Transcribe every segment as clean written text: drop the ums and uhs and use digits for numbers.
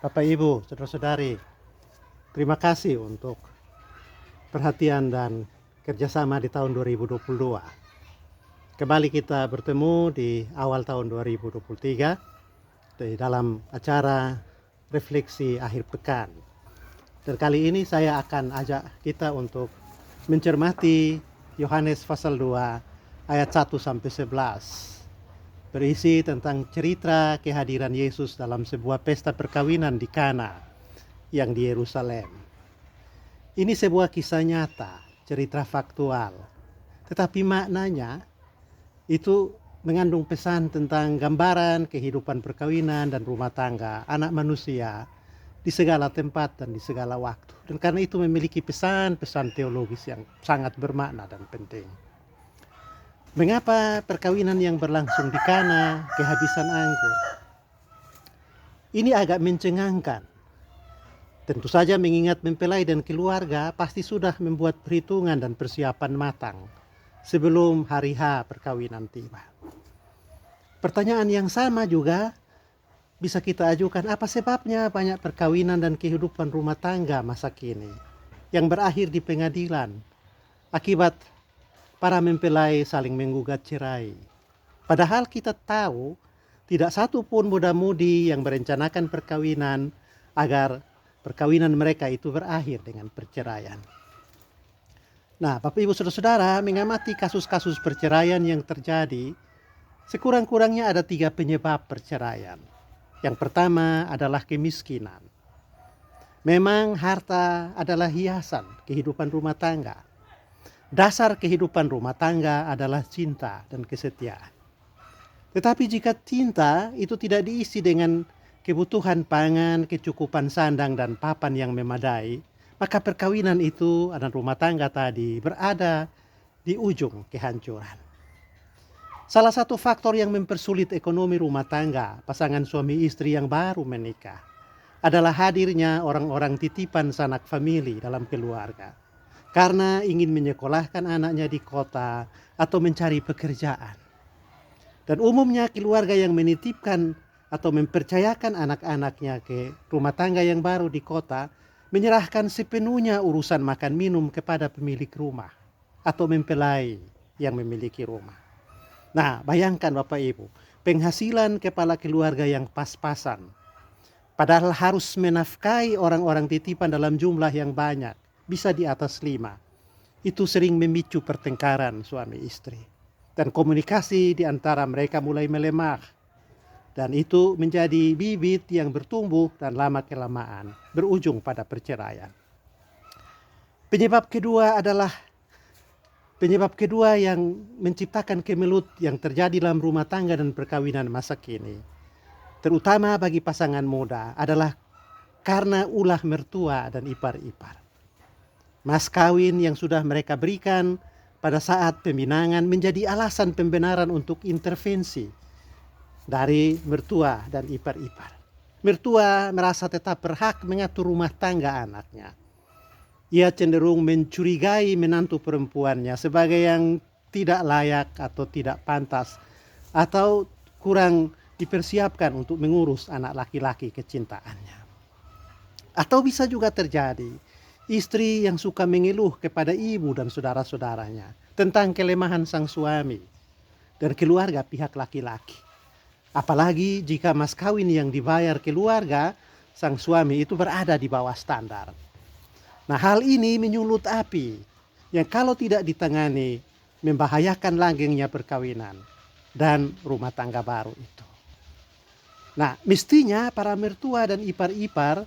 Bapak Ibu, saudara-saudari, terima kasih untuk perhatian dan kerjasama di tahun 2022. Kembali kita bertemu di awal tahun 2023 di dalam acara refleksi akhir pekan. Dan kali ini saya akan ajak kita untuk mencermati Yohanes pasal 2 ayat 1 sampai 11. Berisi tentang cerita kehadiran Yesus dalam sebuah pesta perkawinan di Kana yang di Yerusalem. Ini sebuah kisah nyata, cerita faktual. Tetapi maknanya itu mengandung pesan tentang gambaran kehidupan perkawinan dan rumah tangga anak manusia di segala tempat dan di segala waktu. Dan karena itu memiliki pesan-pesan teologis yang sangat bermakna dan penting. Mengapa perkawinan yang berlangsung di Kana kehabisan anggur? Ini agak mencengangkan. Tentu saja mengingat mempelai dan keluarga pasti sudah membuat perhitungan dan persiapan matang sebelum hari H perkawinan tiba. Pertanyaan yang sama juga bisa kita ajukan, apa sebabnya banyak perkawinan dan kehidupan rumah tangga masa kini yang berakhir di pengadilan akibat para mempelai saling menggugat cerai. Padahal kita tahu tidak satu pun muda-mudi yang merencanakan perkawinan agar perkawinan mereka itu berakhir dengan perceraian. Nah, Bapak Ibu Saudara-saudara, mengamati kasus-kasus perceraian yang terjadi, sekurang-kurangnya ada 3 penyebab perceraian. Yang pertama adalah kemiskinan. Memang harta adalah hiasan kehidupan rumah tangga. Dasar kehidupan rumah tangga adalah cinta dan kesetiaan. Tetapi jika cinta itu tidak diisi dengan kebutuhan pangan, kecukupan sandang dan papan yang memadai, maka perkawinan itu dan rumah tangga tadi berada di ujung kehancuran. Salah satu faktor yang mempersulit ekonomi rumah tangga pasangan suami istri yang baru menikah adalah hadirnya orang-orang titipan sanak famili dalam keluarga. Karena ingin menyekolahkan anaknya di kota atau mencari pekerjaan. Dan umumnya keluarga yang menitipkan atau mempercayakan anak-anaknya ke rumah tangga yang baru di kota menyerahkan sepenuhnya urusan makan minum kepada pemilik rumah atau mempelai yang memiliki rumah. Nah, bayangkan Bapak Ibu, penghasilan kepala keluarga yang pas-pasan, padahal harus menafkahi orang-orang titipan dalam jumlah yang banyak, bisa di atas 5. Itu sering memicu pertengkaran suami istri. Dan komunikasi di antara mereka mulai melemah. Dan itu menjadi bibit yang bertumbuh dan lama-kelamaan berujung pada perceraian. Penyebab kedua yang menciptakan kemelut yang terjadi dalam rumah tangga dan perkawinan masa kini, terutama bagi pasangan muda, adalah karena ulah mertua dan ipar-ipar. Mas kawin yang sudah mereka berikan pada saat peminangan menjadi alasan pembenaran untuk intervensi dari mertua dan ipar-ipar. Mertua merasa tetap berhak mengatur rumah tangga anaknya. Ia cenderung mencurigai menantu perempuannya sebagai yang tidak layak atau tidak pantas atau kurang dipersiapkan untuk mengurus anak laki-laki kecintaannya. Atau bisa juga terjadi istri yang suka mengeluh kepada ibu dan saudara-saudaranya tentang kelemahan sang suami dan keluarga pihak laki-laki. Apalagi jika mas kawin yang dibayar keluarga sang suami itu berada di bawah standar. Nah, hal ini menyulut api yang kalau tidak ditangani membahayakan langgengnya perkawinan dan rumah tangga baru itu. Nah, mestinya para mertua dan ipar-ipar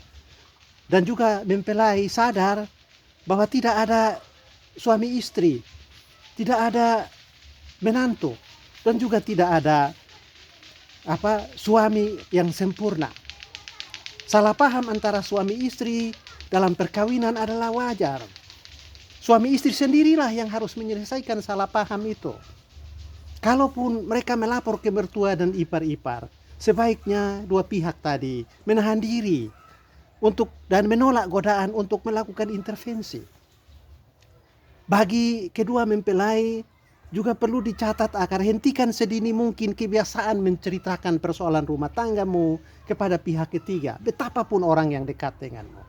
dan juga mempelai sadar bahwa tidak ada suami istri, tidak ada menantu, dan juga tidak ada suami yang sempurna. Salah paham antara suami istri dalam perkawinan adalah wajar. Suami istri sendirilah yang harus menyelesaikan salah paham itu. Kalaupun mereka melapor ke mertua dan ipar-ipar, sebaiknya dua pihak tadi menahan diri dan menolak godaan untuk melakukan intervensi. Bagi kedua mempelai juga perlu dicatat agar hentikan sedini mungkin kebiasaan menceritakan persoalan rumah tanggamu kepada pihak ketiga, betapapun orang yang dekat denganmu.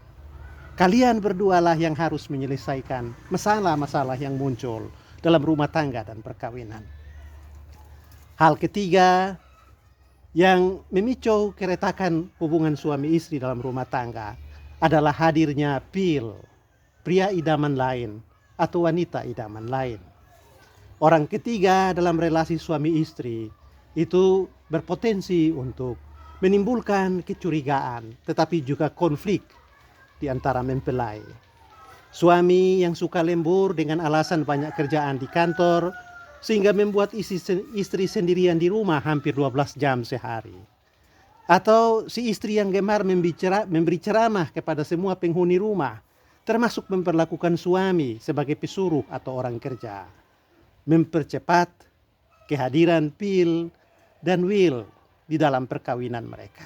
Kalian berdualah yang harus menyelesaikan masalah-masalah yang muncul dalam rumah tangga dan perkawinan. Hal ketiga yang memicu keretakan hubungan suami istri dalam rumah tangga adalah hadirnya pria idaman lain atau wanita idaman lain. Orang ketiga dalam relasi suami istri itu berpotensi untuk menimbulkan kecurigaan, tetapi juga konflik di antara mempelai. Suami yang suka lembur dengan alasan banyak kerjaan di kantor, sehingga membuat istri sendirian di rumah hampir 12 jam sehari. Atau si istri yang gemar memberi ceramah kepada semua penghuni rumah, termasuk memperlakukan suami sebagai pesuruh atau orang kerja. Mempercepat kehadiran Pil dan Wil di dalam perkawinan mereka.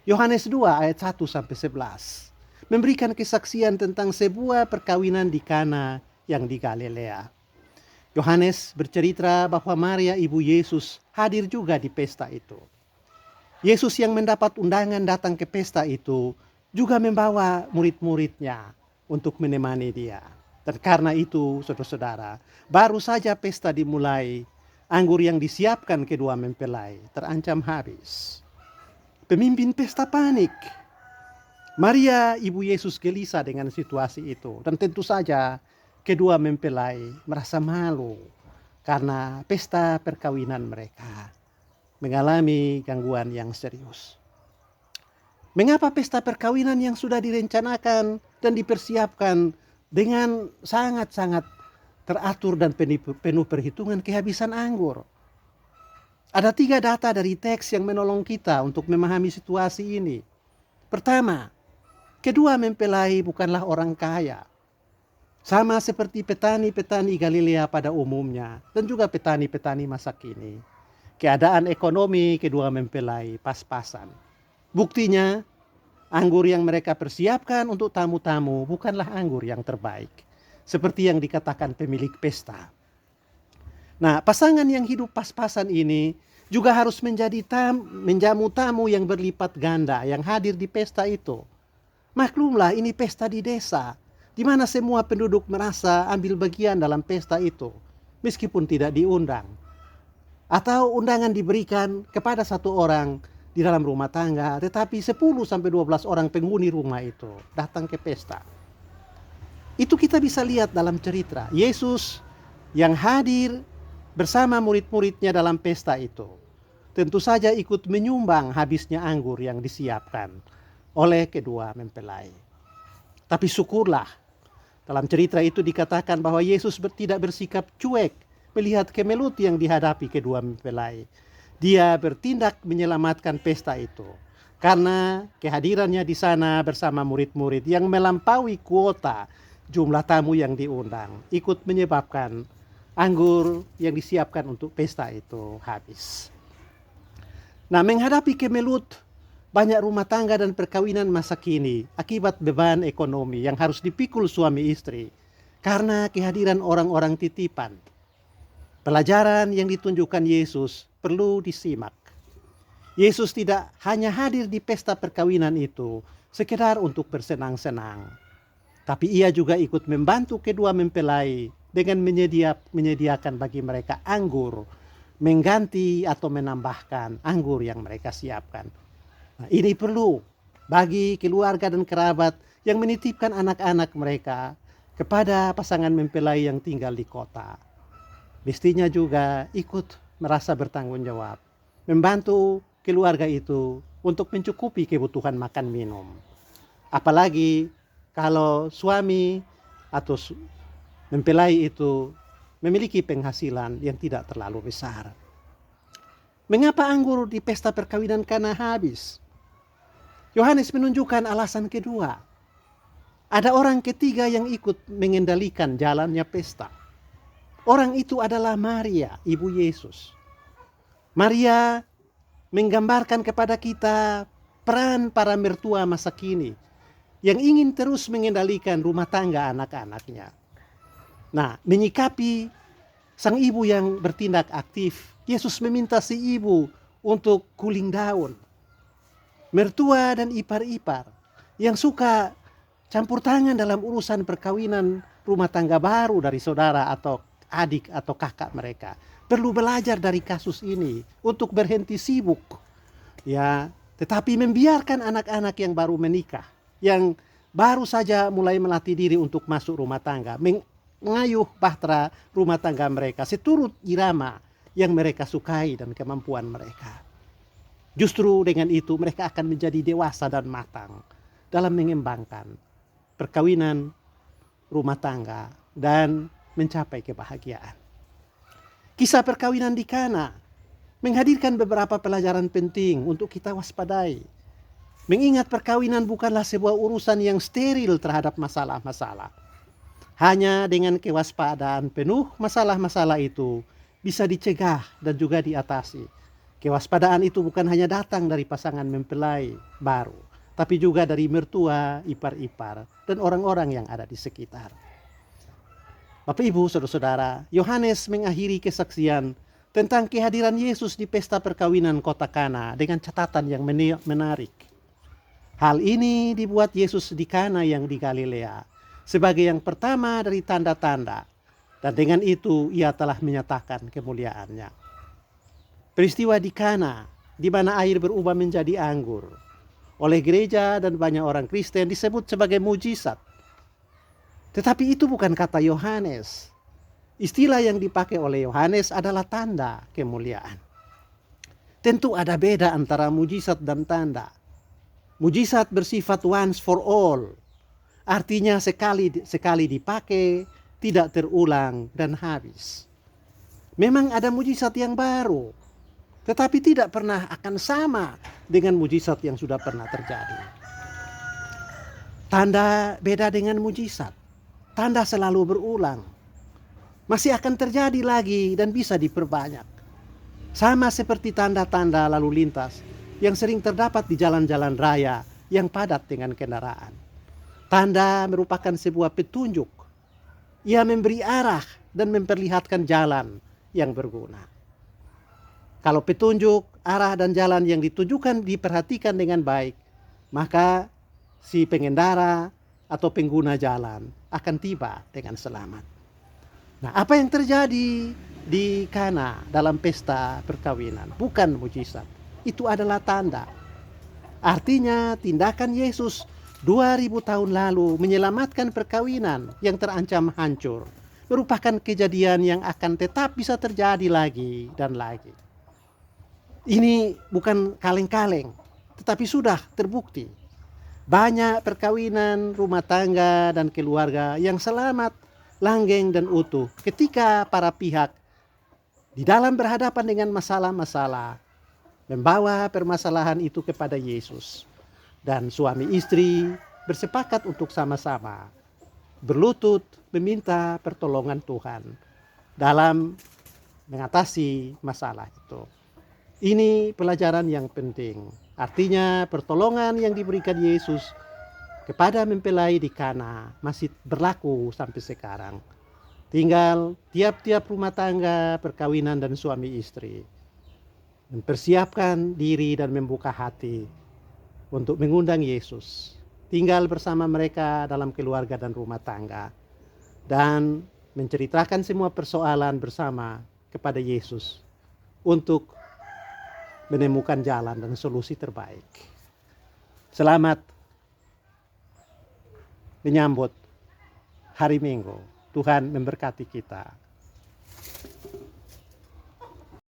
Yohanes 2 ayat 1-11 memberikan kesaksian tentang sebuah perkawinan di Kana yang di Galilea. Yohanes bercerita bahwa Maria ibu Yesus hadir juga di pesta itu. Yesus yang mendapat undangan datang ke pesta itu juga membawa murid-muridnya untuk menemani dia. Dan karena itu, saudara-saudara, baru saja pesta dimulai, anggur yang disiapkan kedua mempelai terancam habis. Pemimpin pesta panik. Maria ibu Yesus gelisah dengan situasi itu, dan tentu saja kedua mempelai merasa malu karena pesta perkawinan mereka mengalami gangguan yang serius. Mengapa pesta perkawinan yang sudah direncanakan dan dipersiapkan dengan sangat-sangat teratur dan penuh perhitungan kehabisan anggur? Ada 3 data dari teks yang menolong kita untuk memahami situasi ini. Pertama, kedua mempelai bukanlah orang kaya. Sama seperti petani-petani Galilea pada umumnya dan juga petani-petani masa kini. Keadaan ekonomi kedua mempelai pas-pasan. Buktinya, anggur yang mereka persiapkan untuk tamu-tamu bukanlah anggur yang terbaik, seperti yang dikatakan pemilik pesta. Nah, pasangan yang hidup pas-pasan ini juga harus menjamu tamu yang berlipat ganda yang hadir di pesta itu. Maklumlah, ini pesta di desa, di mana semua penduduk merasa ambil bagian dalam pesta itu, meskipun tidak diundang. Atau undangan diberikan kepada 1 orang di dalam rumah tangga, tetapi 10-12 orang penghuni rumah itu datang ke pesta. Itu kita bisa lihat dalam cerita. Yesus yang hadir bersama murid-muridnya dalam pesta itu, tentu saja ikut menyumbang habisnya anggur yang disiapkan oleh kedua mempelai. Tapi syukurlah, dalam cerita itu dikatakan bahwa Yesus tidak bersikap cuek melihat kemelut yang dihadapi kedua mempelai. Dia bertindak menyelamatkan pesta itu. Karena kehadirannya di sana bersama murid-murid yang melampaui kuota jumlah tamu yang diundang, ikut menyebabkan anggur yang disiapkan untuk pesta itu habis. Nah, menghadapi kemelut banyak rumah tangga dan perkawinan masa kini akibat beban ekonomi yang harus dipikul suami istri karena kehadiran orang-orang titipan. Pelajaran yang ditunjukkan Yesus perlu disimak. Yesus tidak hanya hadir di pesta perkawinan itu sekedar untuk bersenang-senang, tapi ia juga ikut membantu kedua mempelai dengan menyediakan bagi mereka anggur, mengganti atau menambahkan anggur yang mereka siapkan. Nah, ini perlu bagi keluarga dan kerabat yang menitipkan anak-anak mereka kepada pasangan mempelai yang tinggal di kota. Mestinya juga ikut merasa bertanggung jawab, membantu keluarga itu untuk mencukupi kebutuhan makan minum. Apalagi kalau suami atau mempelai itu memiliki penghasilan yang tidak terlalu besar. Mengapa anggur di pesta perkawinan Kana habis? Yohanes menunjukkan alasan kedua. Ada orang ketiga yang ikut mengendalikan jalannya pesta. Orang itu adalah Maria, ibu Yesus. Maria menggambarkan kepada kita peran para mertua masa kini yang ingin terus mengendalikan rumah tangga anak-anaknya. Nah, menyikapi sang ibu yang bertindak aktif. Yesus meminta si ibu untuk guling daun. Mertua dan ipar-ipar yang suka campur tangan dalam urusan perkawinan rumah tangga baru dari saudara atau adik atau kakak mereka perlu belajar dari kasus ini untuk berhenti sibuk, ya, tetapi membiarkan anak-anak yang baru menikah, yang baru saja mulai melatih diri untuk masuk rumah tangga, mengayuh bahtera rumah tangga mereka seturut irama yang mereka sukai dan kemampuan mereka. Justru dengan itu mereka akan menjadi dewasa dan matang dalam mengembangkan perkawinan rumah tangga dan mencapai kebahagiaan. Kisah perkawinan di Kana menghadirkan beberapa pelajaran penting untuk kita waspadai. Mengingat perkawinan bukanlah sebuah urusan yang steril terhadap masalah-masalah. Hanya dengan kewaspadaan penuh, masalah-masalah itu bisa dicegah dan juga diatasi. Kewaspadaan itu bukan hanya datang dari pasangan mempelai baru, tapi juga dari mertua, ipar-ipar, dan orang-orang yang ada di sekitar. Bapak Ibu, saudara-saudara, Yohanes mengakhiri kesaksian tentang kehadiran Yesus di pesta perkawinan kota Kana dengan catatan yang menarik. Hal ini dibuat Yesus di Kana yang di Galilea sebagai yang pertama dari tanda-tanda, dan dengan itu ia telah menyatakan kemuliaannya. Peristiwa di Kana, di mana air berubah menjadi anggur, oleh gereja dan banyak orang Kristen disebut sebagai mujizat. Tetapi itu bukan kata Yohanes. Istilah yang dipakai oleh Yohanes adalah tanda kemuliaan. Tentu ada beda antara mujizat dan tanda. Mujizat bersifat once for all. Artinya sekali dipakai, tidak terulang dan habis. Memang ada mujizat yang baru, tetapi tidak pernah akan sama dengan mujizat yang sudah pernah terjadi. Tanda beda dengan mujizat. Tanda selalu berulang. Masih akan terjadi lagi dan bisa diperbanyak. Sama seperti tanda-tanda lalu lintas yang sering terdapat di jalan-jalan raya yang padat dengan kendaraan. Tanda merupakan sebuah petunjuk. Ia memberi arah dan memperlihatkan jalan yang berguna. Kalau petunjuk, arah dan jalan yang ditujukan diperhatikan dengan baik, maka si pengendara atau pengguna jalan akan tiba dengan selamat. Nah, apa yang terjadi di Kana dalam pesta perkawinan bukan mujizat. Itu adalah tanda. Artinya tindakan Yesus 2000 tahun lalu menyelamatkan perkawinan yang terancam hancur merupakan kejadian yang akan tetap bisa terjadi lagi dan lagi. Ini bukan kaleng-kaleng, tetapi sudah terbukti. Banyak perkawinan, rumah tangga, dan keluarga yang selamat, langgeng, dan utuh ketika para pihak di dalam berhadapan dengan masalah-masalah membawa permasalahan itu kepada Yesus. Dan suami istri bersepakat untuk sama-sama berlutut meminta pertolongan Tuhan dalam mengatasi masalah itu. Ini pelajaran yang penting. Artinya pertolongan yang diberikan Yesus kepada mempelai di Kana masih berlaku sampai sekarang. Tinggal tiap-tiap rumah tangga, perkawinan dan suami istri mempersiapkan diri dan membuka hati untuk mengundang Yesus. Tinggal bersama mereka dalam keluarga dan rumah tangga. Dan menceritakan semua persoalan bersama kepada Yesus untuk menemukan jalan dan solusi terbaik. Selamat menyambut hari Minggu. Tuhan memberkati kita.